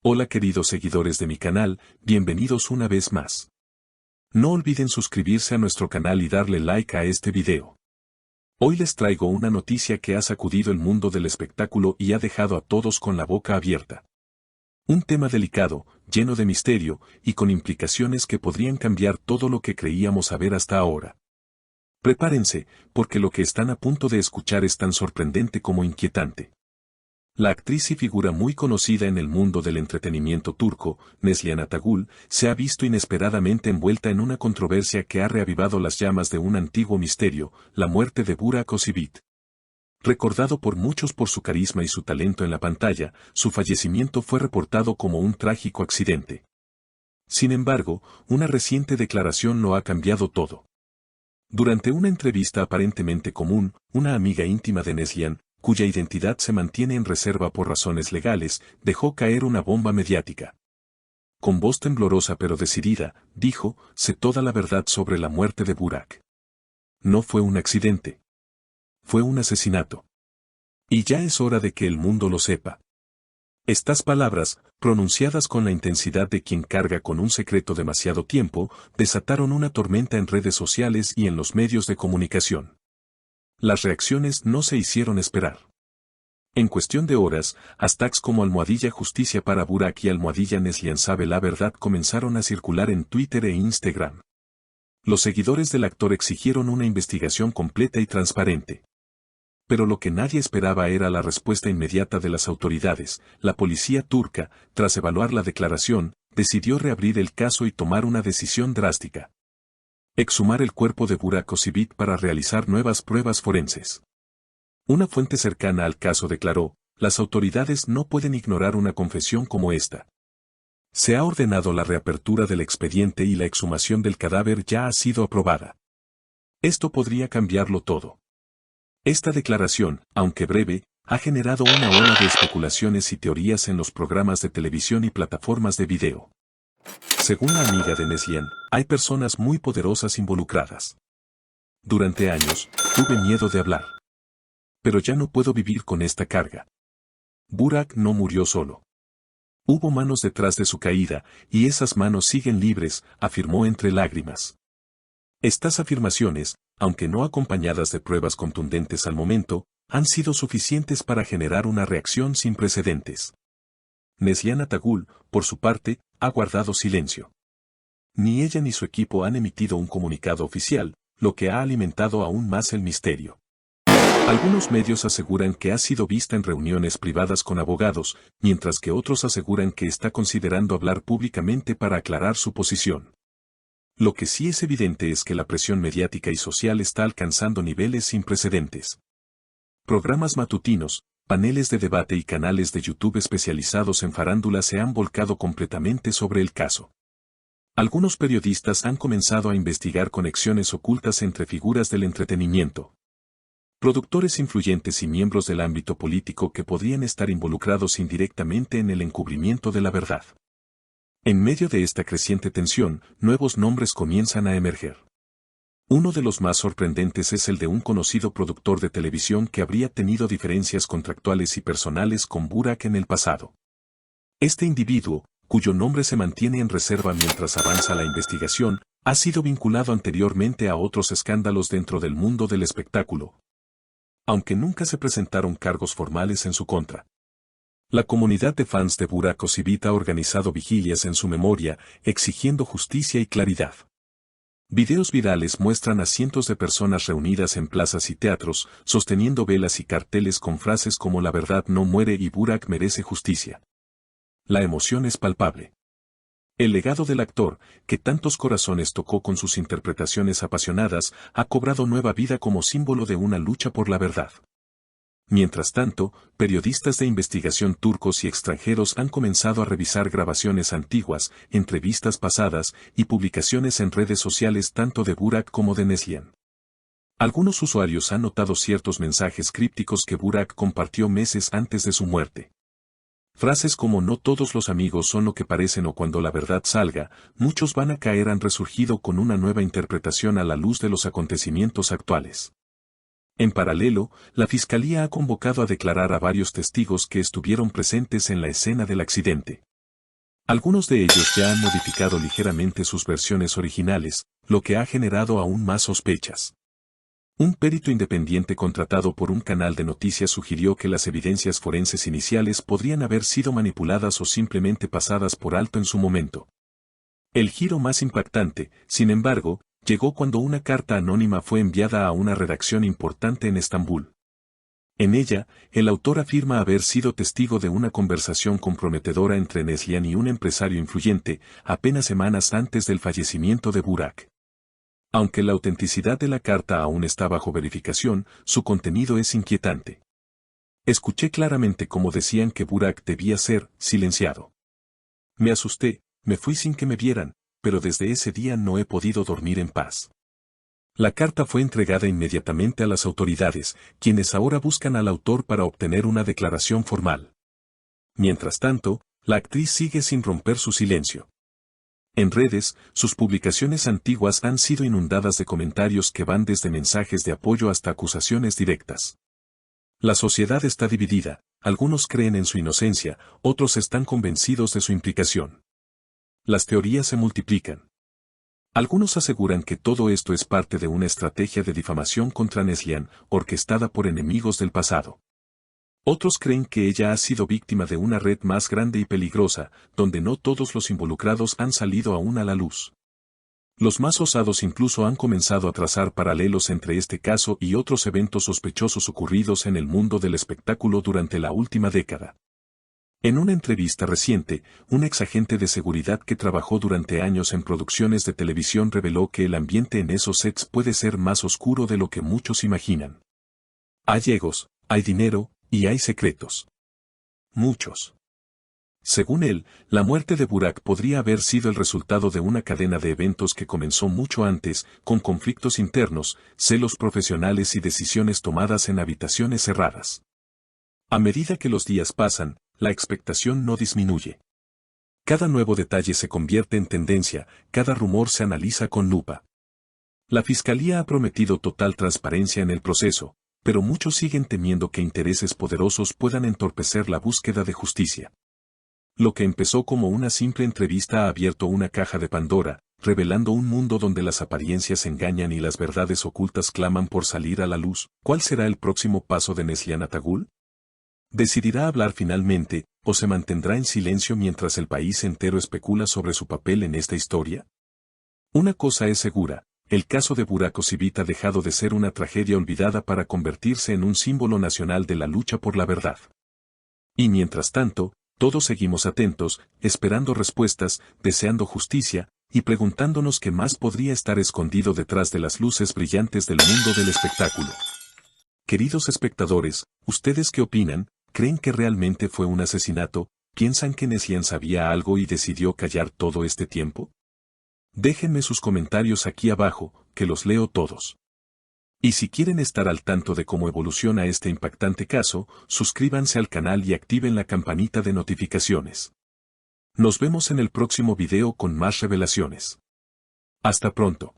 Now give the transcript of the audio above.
Hola queridos seguidores de mi canal, bienvenidos una vez más. No olviden suscribirse a nuestro canal y darle like a este video. Hoy les traigo una noticia que ha sacudido el mundo del espectáculo y ha dejado a todos con la boca abierta. Un tema delicado, lleno de misterio, y con implicaciones que podrían cambiar todo lo que creíamos saber hasta ahora. Prepárense, porque lo que están a punto de escuchar es tan sorprendente como inquietante. La actriz y figura muy conocida en el mundo del entretenimiento turco, Neslihan Atagül, se ha visto inesperadamente envuelta en una controversia que ha reavivado las llamas de un antiguo misterio, la muerte de Burak Özçivit. Recordado por muchos por su carisma y su talento en la pantalla, su fallecimiento fue reportado como un trágico accidente. Sin embargo, una reciente declaración lo ha cambiado todo. Durante una entrevista aparentemente común, una amiga íntima de Neslihan, cuya identidad se mantiene en reserva por razones legales, dejó caer una bomba mediática. Con voz temblorosa pero decidida, dijo: "Sé toda la verdad sobre la muerte de Burak. No fue un accidente. Fue un asesinato. Y ya es hora de que el mundo lo sepa". Estas palabras, pronunciadas con la intensidad de quien carga con un secreto demasiado tiempo, desataron una tormenta en redes sociales y en los medios de comunicación. Las reacciones no se hicieron esperar. En cuestión de horas, hashtags como #Justicia para Burak y #Neslihan sabe la verdad comenzaron a circular en Twitter e Instagram. Los seguidores del actor exigieron una investigación completa y transparente. Pero lo que nadie esperaba era la respuesta inmediata de las autoridades. La policía turca, tras evaluar la declaración, decidió reabrir el caso y tomar una decisión drástica: exhumar el cuerpo de Burak Özçivit para realizar nuevas pruebas forenses. Una fuente cercana al caso declaró: "Las autoridades no pueden ignorar una confesión como esta. Se ha ordenado la reapertura del expediente y la exhumación del cadáver ya ha sido aprobada. Esto podría cambiarlo todo". Esta declaración, aunque breve, ha generado una ola de especulaciones y teorías en los programas de televisión y plataformas de video. Según la amiga de Neslihan, hay personas muy poderosas involucradas. "Durante años, tuve miedo de hablar. Pero ya no puedo vivir con esta carga. Burak no murió solo. Hubo manos detrás de su caída, y esas manos siguen libres", afirmó entre lágrimas. Estas afirmaciones, aunque no acompañadas de pruebas contundentes al momento, han sido suficientes para generar una reacción sin precedentes. Neslihan Atagül, por su parte, ha guardado silencio. Ni ella ni su equipo han emitido un comunicado oficial, lo que ha alimentado aún más el misterio. Algunos medios aseguran que ha sido vista en reuniones privadas con abogados, mientras que otros aseguran que está considerando hablar públicamente para aclarar su posición. Lo que sí es evidente es que la presión mediática y social está alcanzando niveles sin precedentes. Programas matutinos, paneles de debate y canales de YouTube especializados en farándula se han volcado completamente sobre el caso. Algunos periodistas han comenzado a investigar conexiones ocultas entre figuras del entretenimiento, productores influyentes y miembros del ámbito político que podrían estar involucrados indirectamente en el encubrimiento de la verdad. En medio de esta creciente tensión, nuevos nombres comienzan a emerger. Uno de los más sorprendentes es el de un conocido productor de televisión que habría tenido diferencias contractuales y personales con Burak en el pasado. Este individuo, cuyo nombre se mantiene en reserva mientras avanza la investigación, ha sido vinculado anteriormente a otros escándalos dentro del mundo del espectáculo, aunque nunca se presentaron cargos formales en su contra. La comunidad de fans de Burak Özçivit ha organizado vigilias en su memoria, exigiendo justicia y claridad. Videos virales muestran a cientos de personas reunidas en plazas y teatros, sosteniendo velas y carteles con frases como "La verdad no muere" y "Burak merece justicia". La emoción es palpable. El legado del actor, que tantos corazones tocó con sus interpretaciones apasionadas, ha cobrado nueva vida como símbolo de una lucha por la verdad. Mientras tanto, periodistas de investigación turcos y extranjeros han comenzado a revisar grabaciones antiguas, entrevistas pasadas y publicaciones en redes sociales tanto de Burak como de Neslihan. Algunos usuarios han notado ciertos mensajes crípticos que Burak compartió meses antes de su muerte. Frases como "no todos los amigos son lo que parecen" o "cuando la verdad salga, muchos van a caer" han resurgido con una nueva interpretación a la luz de los acontecimientos actuales. En paralelo, la Fiscalía ha convocado a declarar a varios testigos que estuvieron presentes en la escena del accidente. Algunos de ellos ya han modificado ligeramente sus versiones originales, lo que ha generado aún más sospechas. Un perito independiente contratado por un canal de noticias sugirió que las evidencias forenses iniciales podrían haber sido manipuladas o simplemente pasadas por alto en su momento. El giro más impactante, sin embargo, llegó cuando una carta anónima fue enviada a una redacción importante en Estambul. En ella, el autor afirma haber sido testigo de una conversación comprometedora entre Neslihan y un empresario influyente, apenas semanas antes del fallecimiento de Burak. Aunque la autenticidad de la carta aún está bajo verificación, su contenido es inquietante. Escuché claramente cómo decían que Burak debía ser silenciado. Me asusté, me fui sin que me vieran, pero desde ese día no he podido dormir en paz. La carta fue entregada inmediatamente a las autoridades, quienes ahora buscan al autor para obtener una declaración formal. Mientras tanto, la actriz sigue sin romper su silencio. En redes, sus publicaciones antiguas han sido inundadas de comentarios que van desde mensajes de apoyo hasta acusaciones directas. La sociedad está dividida, algunos creen en su inocencia, otros están convencidos de su implicación. Las teorías se multiplican. Algunos aseguran que todo esto es parte de una estrategia de difamación contra Neslihan, orquestada por enemigos del pasado. Otros creen que ella ha sido víctima de una red más grande y peligrosa, donde no todos los involucrados han salido aún a la luz. Los más osados incluso han comenzado a trazar paralelos entre este caso y otros eventos sospechosos ocurridos en el mundo del espectáculo durante la última década. En una entrevista reciente, un exagente de seguridad que trabajó durante años en producciones de televisión reveló que el ambiente en esos sets puede ser más oscuro de lo que muchos imaginan. Hay egos, hay dinero, y hay secretos. Muchos. Según él, la muerte de Burak podría haber sido el resultado de una cadena de eventos que comenzó mucho antes, con conflictos internos, celos profesionales y decisiones tomadas en habitaciones cerradas. A medida que los días pasan, la expectación no disminuye. Cada nuevo detalle se convierte en tendencia, cada rumor se analiza con lupa. La Fiscalía ha prometido total transparencia en el proceso, pero muchos siguen temiendo que intereses poderosos puedan entorpecer la búsqueda de justicia. Lo que empezó como una simple entrevista ha abierto una caja de Pandora, revelando un mundo donde las apariencias engañan y las verdades ocultas claman por salir a la luz. ¿Cuál será el próximo paso de Neslihan Atagül? ¿Decidirá hablar finalmente, o se mantendrá en silencio mientras el país entero especula sobre su papel en esta historia? Una cosa es segura. El caso de Burak Özçivit ha dejado de ser una tragedia olvidada para convertirse en un símbolo nacional de la lucha por la verdad. Y mientras tanto, todos seguimos atentos, esperando respuestas, deseando justicia, y preguntándonos qué más podría estar escondido detrás de las luces brillantes del mundo del espectáculo. Queridos espectadores, ¿ustedes qué opinan? ¿Creen que realmente fue un asesinato? ¿Piensan que Neslihan sabía algo y decidió callar todo este tiempo? Déjenme sus comentarios aquí abajo, que los leo todos. Y si quieren estar al tanto de cómo evoluciona este impactante caso, suscríbanse al canal y activen la campanita de notificaciones. Nos vemos en el próximo video con más revelaciones. Hasta pronto.